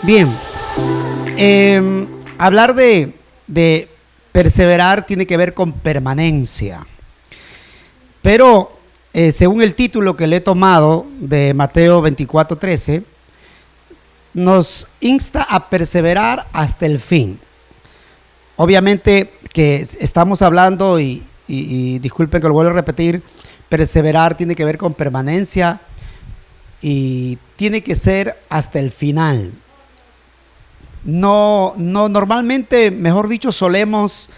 Bien, hablar de perseverar tiene que ver con permanencia, pero según el título que le he tomado de Mateo 24:13, nos insta a perseverar hasta el fin. Obviamente que estamos hablando, y disculpen que lo vuelvo a repetir, perseverar tiene que ver con permanencia y tiene que ser hasta el final. No, normalmente, mejor dicho, solemos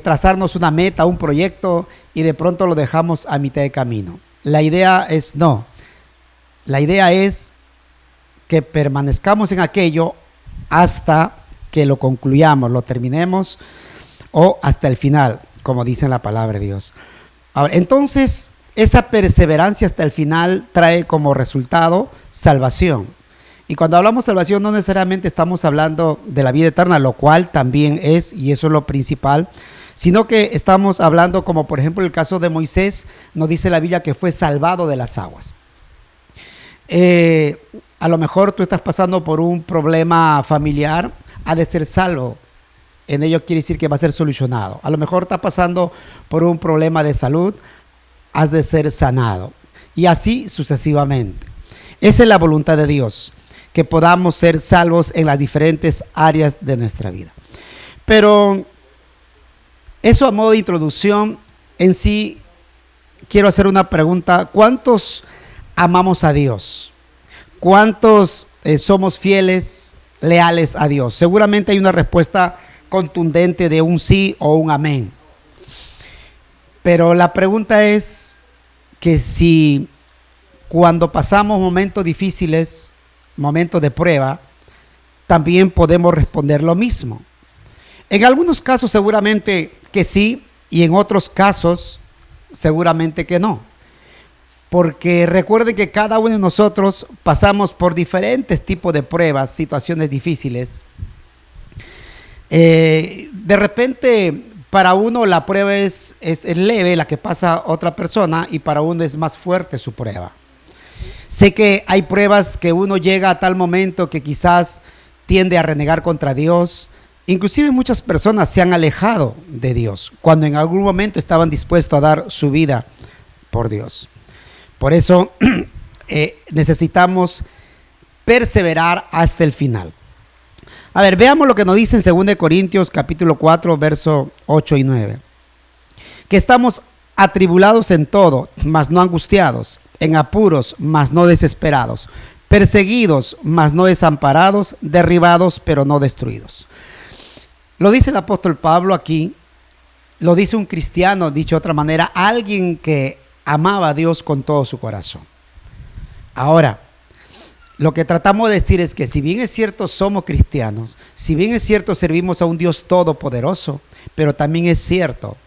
trazarnos una meta, un proyecto, y de pronto lo dejamos a mitad de camino. La idea es no. La idea es que permanezcamos en aquello hasta que lo concluyamos, lo terminemos, o hasta el final, como dice la palabra de Dios. Ahora, entonces, esa perseverancia hasta el final trae como resultado salvación. Y cuando hablamos de salvación, no necesariamente estamos hablando de la vida eterna, lo cual también es, y eso es lo principal, sino que estamos hablando, como por ejemplo el caso de Moisés, nos dice la Biblia que fue salvado de las aguas. A lo mejor tú estás pasando por un problema familiar, ha de ser salvo. En ello quiere decir que va a ser solucionado. A lo mejor estás pasando por un problema de salud, has de ser sanado. Y así sucesivamente. Esa es la voluntad de Dios, que podamos ser salvos en las diferentes áreas de nuestra vida. Pero eso a modo de introducción. En sí, quiero hacer una pregunta. ¿Cuántos amamos a Dios? ¿Cuántos somos fieles, leales a Dios? Seguramente hay una respuesta contundente de un sí o un amén. Pero la pregunta es que si cuando pasamos momentos difíciles, momentos de prueba, también podemos responder lo mismo. En algunos casos seguramente que sí, y en otros casos seguramente que no. Porque recuerden que cada uno de nosotros pasamos por diferentes tipos de pruebas, situaciones difíciles. De repente para uno la prueba es leve, la que pasa a otra persona, y para uno es más fuerte su prueba. Sé que hay pruebas que uno llega a tal momento que quizás tiende a renegar contra Dios. Inclusive muchas personas se han alejado de Dios cuando en algún momento estaban dispuestos a dar su vida por Dios. Por eso necesitamos perseverar hasta el final. A ver, veamos lo que nos dice en 2 Corintios capítulo 4, verso 8 y 9. Que estamos atribulados en todo, mas no angustiados, en apuros, mas no desesperados, perseguidos, mas no desamparados, derribados, pero no destruidos. Lo dice el apóstol Pablo aquí, lo dice un cristiano, dicho de otra manera, alguien que amaba a Dios con todo su corazón. Ahora, lo que tratamos de decir es que si bien es cierto somos cristianos, si bien es cierto servimos a un Dios todopoderoso, pero también es cierto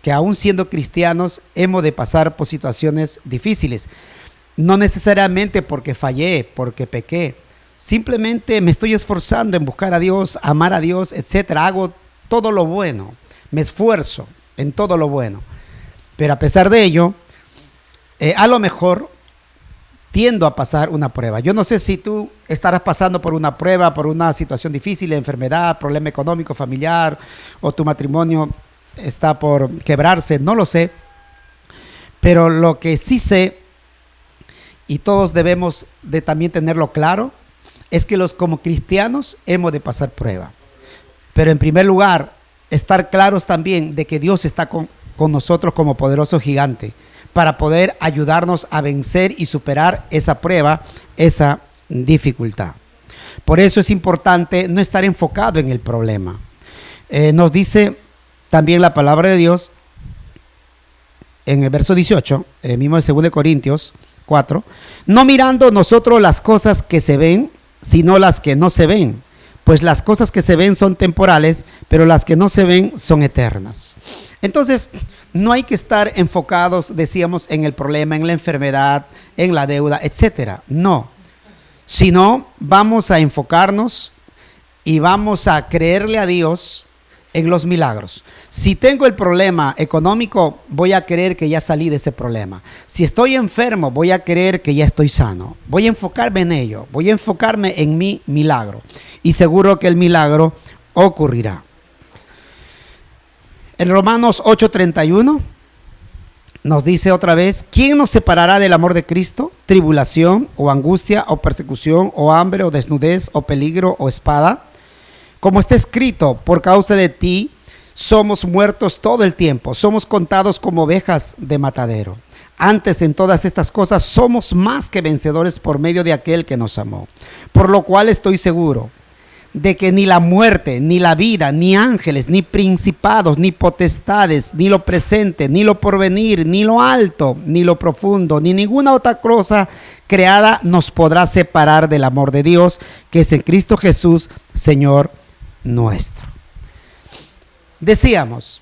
que aún siendo cristianos hemos de pasar por situaciones difíciles. No necesariamente porque fallé, porque pequé. Simplemente me estoy esforzando en buscar a Dios, amar a Dios, etcétera. Hago todo lo bueno, me esfuerzo en todo lo bueno. Pero a pesar de ello, a lo mejor tiendo a pasar una prueba. Yo no sé si tú estarás pasando por una prueba, por una situación difícil, enfermedad, problema económico, familiar, o tu matrimonio está por quebrarse, no lo sé. Pero lo que sí sé, y todos debemos de también tenerlo claro, es que como cristianos hemos de pasar prueba. Pero en primer lugar, estar claros también de que Dios está con nosotros como poderoso gigante, para poder ayudarnos a vencer y superar esa prueba, esa dificultad. Por eso es importante no estar enfocado en el problema. Nos dice también la palabra de Dios en el verso 18, mismo de 2 Corintios 4, no mirando nosotros las cosas que se ven, sino las que no se ven, pues las cosas que se ven son temporales, pero las que no se ven son eternas. Entonces, no hay que estar enfocados, decíamos, en el problema, en la enfermedad, en la deuda, etcétera. No, sino vamos a enfocarnos y vamos a creerle a Dios en los milagros. Si tengo el problema económico, voy a creer que ya salí de ese problema. Si estoy enfermo, voy a creer que ya estoy sano. Voy a enfocarme en ello. Voy a enfocarme en mi milagro. Y seguro que el milagro ocurrirá. En Romanos 8:31 nos dice otra vez: ¿quién nos separará del amor de Cristo? ¿Tribulación o angustia o persecución o hambre o desnudez o peligro o espada? Como está escrito, por causa de ti somos muertos todo el tiempo, somos contados como ovejas de matadero. Antes, en todas estas cosas somos más que vencedores por medio de aquel que nos amó. Por lo cual estoy seguro de que ni la muerte, ni la vida, ni ángeles, ni principados, ni potestades, ni lo presente, ni lo porvenir, ni lo alto, ni lo profundo, ni ninguna otra cosa creada nos podrá separar del amor de Dios, que es en Cristo Jesús, Señor nuestro. Decíamos,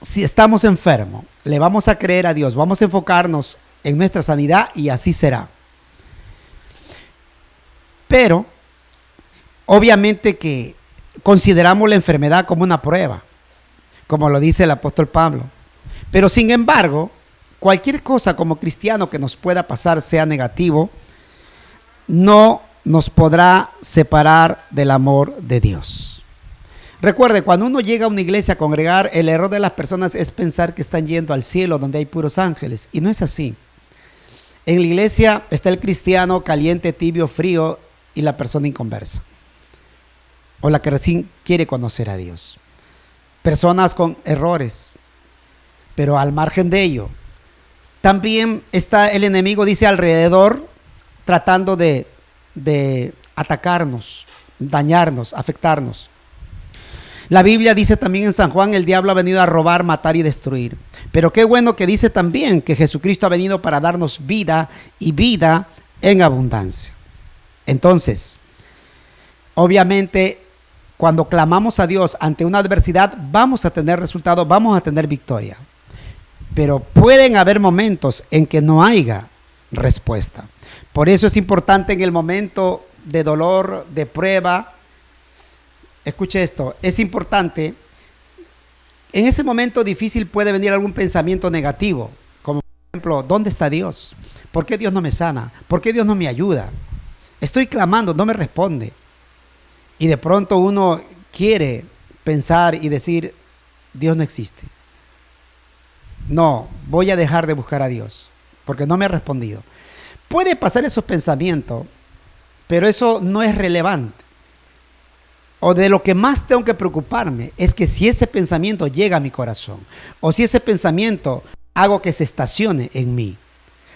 si estamos enfermos, le vamos a creer a Dios, vamos a enfocarnos en nuestra sanidad y así será. Pero obviamente que consideramos la enfermedad como una prueba, como lo dice el apóstol Pablo. Pero sin embargo, cualquier cosa como cristiano que nos pueda pasar, sea negativo, no nos podrá separar del amor de Dios. Recuerde, cuando uno llega a una iglesia a congregar, el error de las personas es pensar que están yendo al cielo donde hay puros ángeles, y no es así. En la iglesia está el cristiano caliente, tibio, frío y la persona inconversa, o la que recién quiere conocer a Dios. Personas con errores, pero al margen de ello, también está el enemigo, dice, alrededor, tratando de atacarnos, dañarnos, afectarnos. La Biblia dice también en San Juan: el diablo ha venido a robar, matar y destruir. Pero qué bueno que dice también que Jesucristo ha venido para darnos vida, y vida en abundancia. Entonces, obviamente, cuando clamamos a Dios ante una adversidad, vamos a tener resultados, vamos a tener victoria. Pero pueden haber momentos en que no haya respuesta. Por eso es importante en el momento de dolor, de prueba, escuche esto, es importante, en ese momento difícil puede venir algún pensamiento negativo, como por ejemplo, ¿dónde está Dios? ¿Por qué Dios no me sana? ¿Por qué Dios no me ayuda? Estoy clamando, no me responde. Y de pronto uno quiere pensar y decir: Dios no existe. No, voy a dejar de buscar a Dios porque no me ha respondido. Puede pasar esos pensamientos, pero eso no es relevante. O de lo que más tengo que preocuparme es que si ese pensamiento llega a mi corazón, o si ese pensamiento hago que se estacione en mí,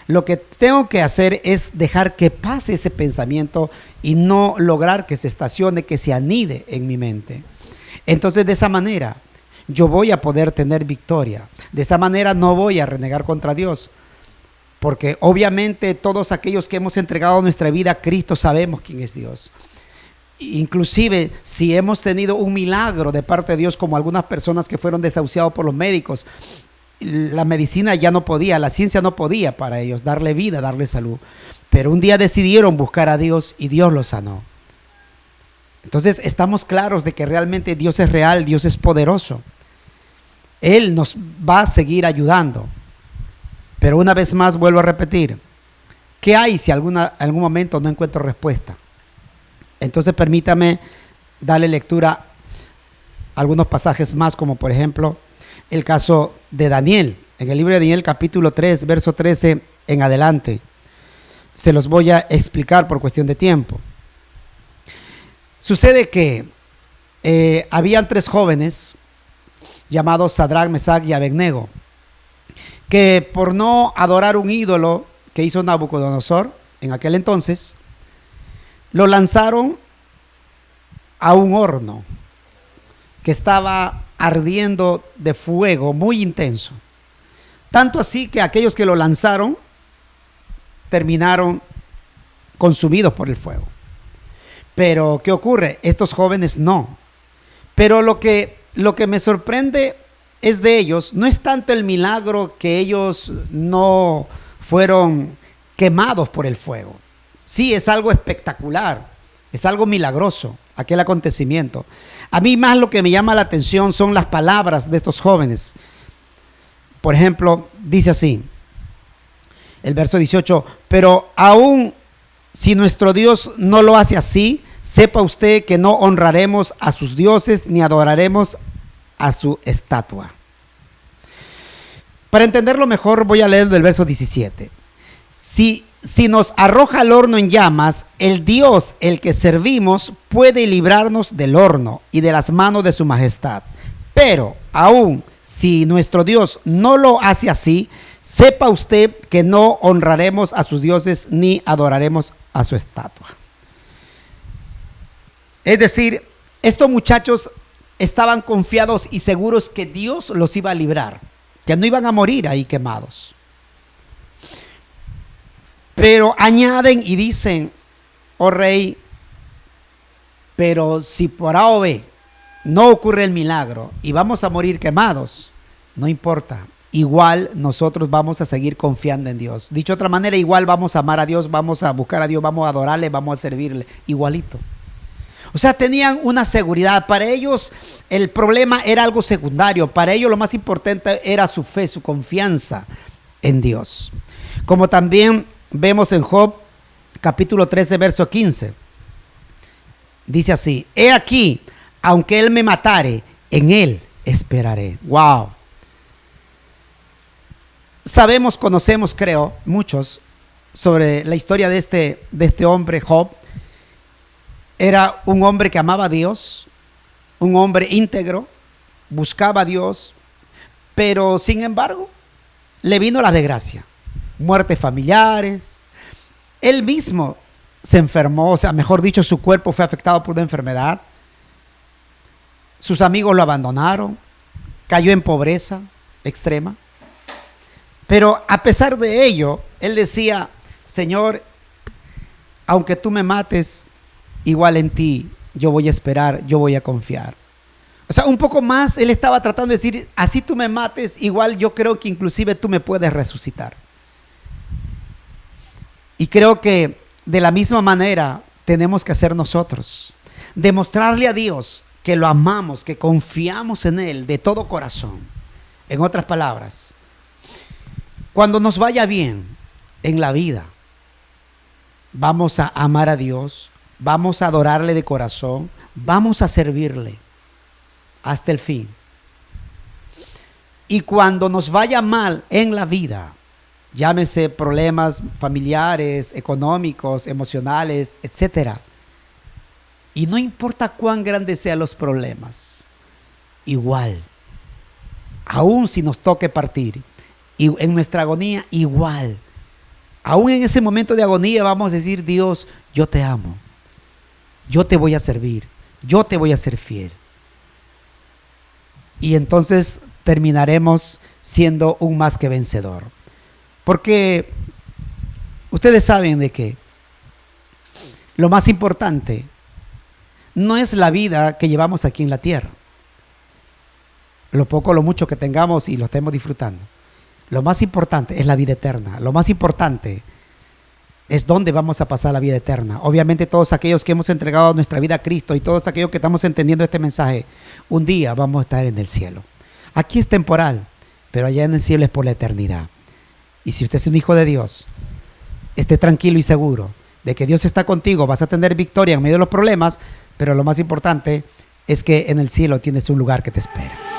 lo que tengo que hacer es dejar que pase ese pensamiento y no lograr que se estacione, que se anide en mi mente. Entonces, de esa manera yo voy a poder tener victoria. De esa manera no voy a renegar contra Dios, porque obviamente todos aquellos que hemos entregado nuestra vida a Cristo sabemos quién es Dios. Inclusive si hemos tenido un milagro de parte de Dios, como algunas personas que fueron desahuciados por los médicos, la medicina ya no podía, la ciencia no podía para ellos darle vida, darle salud, pero un día decidieron buscar a Dios y Dios los sanó. Entonces estamos claros de que realmente Dios es real, Dios es poderoso. Él nos va a seguir ayudando. Pero una vez más vuelvo a repetir, ¿qué hay si algún momento no encuentro respuesta? Entonces permítame darle lectura a algunos pasajes más, como por ejemplo el caso de Daniel. En el libro de Daniel, capítulo 3, verso 13 en adelante. Se los voy a explicar por cuestión de tiempo. Sucede que habían 3 jóvenes llamados Sadrach, Mesach y Abednego, que por no adorar un ídolo que hizo Nabucodonosor en aquel entonces, lo lanzaron a un horno que estaba ardiendo de fuego muy intenso. Tanto así que aquellos que lo lanzaron terminaron consumidos por el fuego. Pero ¿qué ocurre? Estos jóvenes no. Pero lo que me sorprende es de ellos, no es tanto el milagro que ellos no fueron quemados por el fuego. Sí, es algo espectacular, es algo milagroso, aquel acontecimiento. A mí más lo que me llama la atención son las palabras de estos jóvenes. Por ejemplo, dice así, el verso 18, pero aún si nuestro Dios no lo hace así, sepa usted que no honraremos a sus dioses ni adoraremos a su estatua. Para entenderlo mejor voy a leer del verso 17. Si nos arroja al horno en llamas, el Dios, el que servimos, puede librarnos del horno y de las manos de su majestad. Pero aún si nuestro Dios no lo hace así, sepa usted que no honraremos a sus dioses ni adoraremos a su estatua. Es decir, estos muchachos estaban confiados y seguros que Dios los iba a librar, que no iban a morir ahí quemados. Pero añaden y dicen, oh rey, pero si por A o B no ocurre el milagro y vamos a morir quemados, no importa, igual nosotros vamos a seguir confiando en Dios. Dicho de otra manera, igual vamos a amar a Dios, vamos a buscar a Dios, vamos a adorarle, vamos a servirle, igualito. O sea, tenían una seguridad. Para ellos el problema era algo secundario. Para ellos lo más importante era su fe, su confianza en Dios. Como también vemos en Job, capítulo 13, verso 15. Dice así, he aquí, aunque él me matare, en él esperaré. Wow. Sabemos, conocemos, creo, muchos, sobre la historia de este hombre, Job. Era un hombre que amaba a Dios, un hombre íntegro, buscaba a Dios, pero sin embargo, le vino la desgracia, muertes familiares. Él mismo se enfermó, o sea, mejor dicho, su cuerpo fue afectado por una enfermedad. Sus amigos lo abandonaron, cayó en pobreza extrema. Pero a pesar de ello, él decía, Señor, aunque tú me mates, igual en ti yo voy a esperar, yo voy a confiar. O sea, un poco más él estaba tratando de decir, así tú me mates, igual yo creo que inclusive tú me puedes resucitar. Y creo que de la misma manera tenemos que hacer nosotros. Demostrarle a Dios que lo amamos, que confiamos en Él de todo corazón. En otras palabras, cuando nos vaya bien en la vida, vamos a amar a Dios, vamos a adorarle de corazón, vamos a servirle hasta el fin. Y cuando nos vaya mal en la vida, llámese problemas familiares, económicos, emocionales, etcétera, y no importa cuán grandes sean los problemas, igual, aún si nos toque partir, y en nuestra agonía, igual, aún en ese momento de agonía vamos a decir, Dios, yo te amo, yo te voy a servir, yo te voy a ser fiel. Y entonces terminaremos siendo un más que vencedor. Porque ustedes saben de que lo más importante no es la vida que llevamos aquí en la tierra. Lo poco o lo mucho que tengamos y lo estemos disfrutando. Lo más importante es la vida eterna. Lo más importante es dónde vamos a pasar la vida eterna. Obviamente todos aquellos que hemos entregado nuestra vida a Cristo y todos aquellos que estamos entendiendo este mensaje, un día vamos a estar en el cielo. Aquí es temporal, pero allá en el cielo es por la eternidad. Y si usted es un hijo de Dios, esté tranquilo y seguro de que Dios está contigo, vas a tener victoria en medio de los problemas, pero lo más importante es que en el cielo tienes un lugar que te espera.